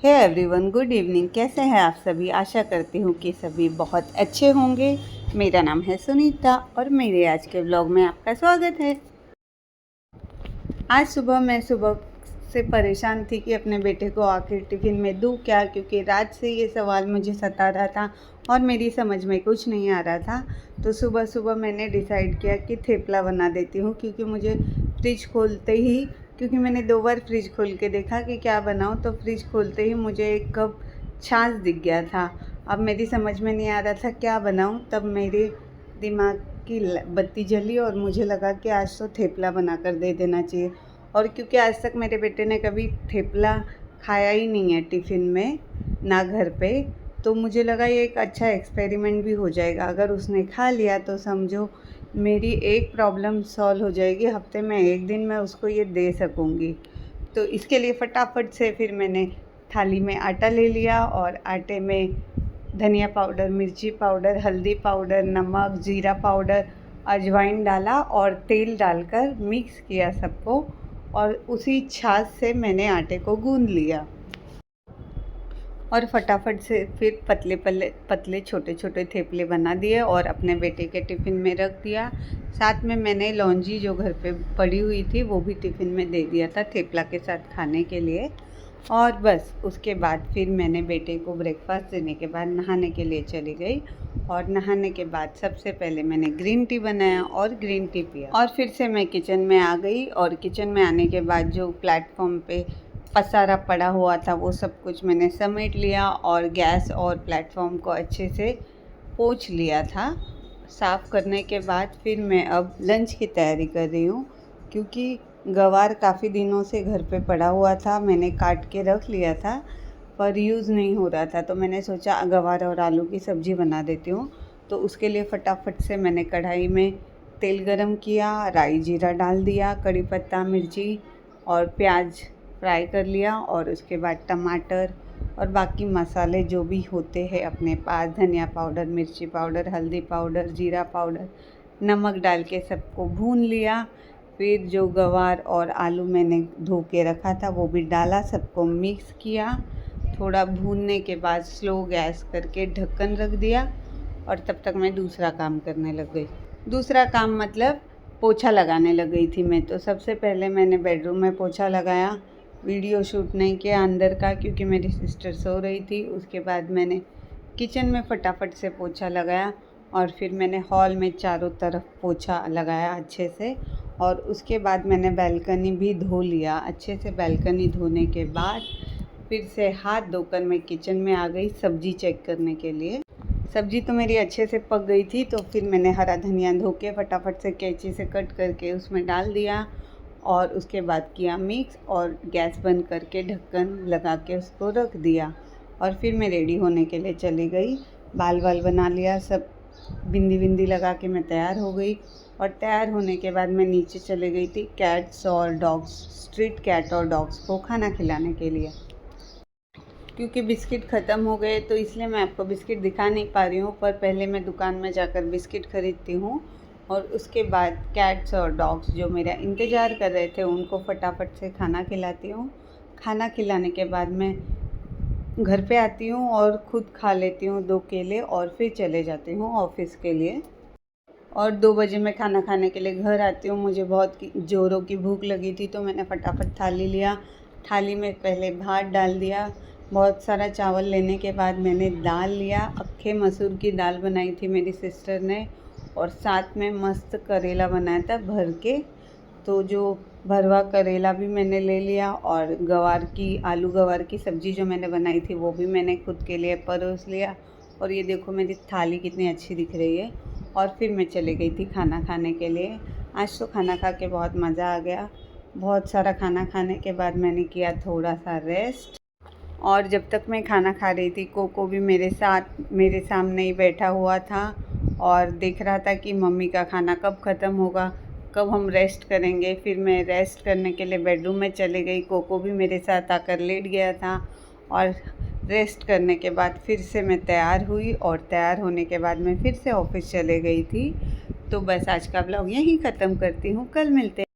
Hey everyone, good evening. कैसे हैं आप सभी? आशा करती हूँ कि सभी बहुत अच्छे होंगे। मेरा नाम है सुनीता और मेरे आज के व्लॉग में आपका स्वागत है। आज सुबह मैं सुबह से परेशान थी कि अपने बेटे को आखिर टिफ़िन में दूँ क्या, क्योंकि रात से ये सवाल मुझे सता रहा था और मेरी समझ में कुछ नहीं आ रहा था। तो सुबह सुबह मैंने डिसाइड किया कि थेपला बना देती हूँ, क्योंकि मुझे फ्रिज खोलते ही क्योंकि मैंने 2 बार फ्रिज खोल के देखा कि क्या बनाऊँ, तो फ्रिज खोलते ही मुझे 1 कप छाछ दिख गया था। अब मेरी समझ में नहीं आ रहा था क्या बनाऊँ, तब मेरे दिमाग की बत्ती जली और मुझे लगा कि आज तो थेपला बना कर दे देना चाहिए। और क्योंकि आज तक मेरे बेटे ने कभी थेपला खाया ही नहीं है टिफ़िन में, ना घर पे, तो मुझे लगा ये एक अच्छा एक्सपेरिमेंट भी हो जाएगा। अगर उसने खा लिया तो समझो मेरी एक प्रॉब्लम सॉल्व हो जाएगी। हफ्ते में 1 दिन मैं उसको ये दे सकूँगी। तो इसके लिए फटाफट से फिर मैंने थाली में आटा ले लिया और आटे में धनिया पाउडर, मिर्ची पाउडर, हल्दी पाउडर, नमक, जीरा पाउडर, अजवाइन डाला और तेल डालकर मिक्स किया सबको, और उसी छाछ से मैंने आटे को गूँध लिया और फटाफट से फिर पतले छोटे छोटे थेपले बना दिए और अपने बेटे के टिफ़िन में रख दिया। साथ में मैंने लौंजी जो घर पे पड़ी हुई थी वो भी टिफ़िन में दे दिया था थेपला के साथ खाने के लिए। और बस उसके बाद फिर मैंने बेटे को ब्रेकफास्ट देने के बाद नहाने के लिए चली गई, और नहाने के बाद सबसे पहले मैंने ग्रीन टी बनाया और ग्रीन टी पिया, और फिर से मैं किचन में आ गई। और किचन में आने के बाद जो प्लेटफॉर्म पे पसारा पड़ा हुआ था वो सब कुछ मैंने समेट लिया और गैस और प्लेटफॉर्म को अच्छे से पोंछ लिया था। साफ़ करने के बाद फिर मैं अब लंच की तैयारी कर रही हूँ, क्योंकि गवार काफ़ी दिनों से घर पे पड़ा हुआ था। मैंने काट के रख लिया था पर यूज़ नहीं हो रहा था, तो मैंने सोचा गवार और आलू की सब्ज़ी बना देती हूँ। तो उसके लिए फटाफट से मैंने कढ़ाई में तेल गरम किया, राई जीरा डाल दिया, कड़ी पत्ता, मिर्ची और प्याज फ्राई कर लिया, और उसके बाद टमाटर और बाकी मसाले जो भी होते हैं अपने पास, धनिया पाउडर, मिर्ची पाउडर, हल्दी पाउडर, जीरा पाउडर, नमक डाल के सबको भून लिया। फिर जो गवार और आलू मैंने धो के रखा था वो भी डाला, सबको मिक्स किया। थोड़ा भूनने के बाद स्लो गैस करके ढक्कन रख दिया, और तब तक मैं दूसरा काम करने लग गई। दूसरा काम मतलब पोछा लगाने लग गई थी मैं। तो सबसे पहले मैंने बेडरूम में पोछा लगाया, वीडियो शूट नहीं किया अंदर का क्योंकि मेरी सिस्टर सो रही थी। उसके बाद मैंने किचन में फटाफट से पोछा लगाया, और फिर मैंने हॉल में चारों तरफ पोछा लगाया अच्छे से, और उसके बाद मैंने बालकनी भी धो लिया अच्छे से। बालकनी धोने के बाद फिर से हाथ धोकर मैं किचन में आ गई सब्ज़ी चेक करने के लिए। सब्ज़ी तो मेरी अच्छे से पक गई थी, तो फिर मैंने हरा धनिया धो के फटाफट से कैंची से कट करके उसमें डाल दिया, और उसके बाद किया मिक्स और गैस बंद करके ढक्कन लगा के उसको रख दिया। और फिर मैं रेडी होने के लिए चली गई। बाल बना लिया, सब बिंदी बिंदी लगा के मैं तैयार हो गई। और तैयार होने के बाद मैं नीचे चली गई थी कैट्स और डॉग्स, स्ट्रीट कैट और डॉग्स को खाना खिलाने के लिए। क्योंकि बिस्किट ख़त्म हो गए तो इसलिए मैं आपको बिस्किट दिखा नहीं पा रही हूँ, पर पहले मैं दुकान में जाकर बिस्किट ख़रीदती हूँ, और उसके बाद कैट्स और डॉग्स जो मेरा इंतज़ार कर रहे थे उनको फटाफट से खाना खिलाती हूँ। खाना खिलाने के बाद मैं घर पे आती हूँ और ख़ुद खा लेती हूँ 2 केले, और फिर चले जाती हूँ ऑफ़िस के लिए। और 2 बजे मैं खाना खाने के लिए घर आती हूँ। मुझे बहुत ज़ोरों की भूख लगी थी, तो मैंने फटाफट थाली लिया। थाली में पहले भात डाल दिया, बहुत सारा चावल लेने के बाद मैंने दाल लिया। अक्खे मसूर की दाल बनाई थी मेरी सिस्टर ने, और साथ में मस्त करेला बनाया था भर के। तो जो भरवा करेला भी मैंने ले लिया, और आलू गवार की सब्ज़ी जो मैंने बनाई थी वो भी मैंने खुद के लिए परोस लिया। और ये देखो मेरी थाली कितनी अच्छी दिख रही है। और फिर मैं चली गई थी खाना खाने के लिए। आज तो खाना खा के बहुत मज़ा आ गया। बहुत सारा खाना खाने के बाद मैंने किया थोड़ा सा रेस्ट, और जब तक मैं खाना खा रही थी कोको भी मेरे सामने ही बैठा हुआ था और देख रहा था कि मम्मी का खाना कब ख़त्म होगा, कब हम रेस्ट करेंगे। फिर मैं रेस्ट करने के लिए बेडरूम में चली गई। कोको भी मेरे साथ आकर लेट गया था, और रेस्ट करने के बाद फिर से मैं तैयार हुई, और तैयार होने के बाद मैं फिर से ऑफ़िस चले गई थी। तो बस आज का ब्लॉग यहीं ख़त्म करती हूँ। कल मिलते हैं।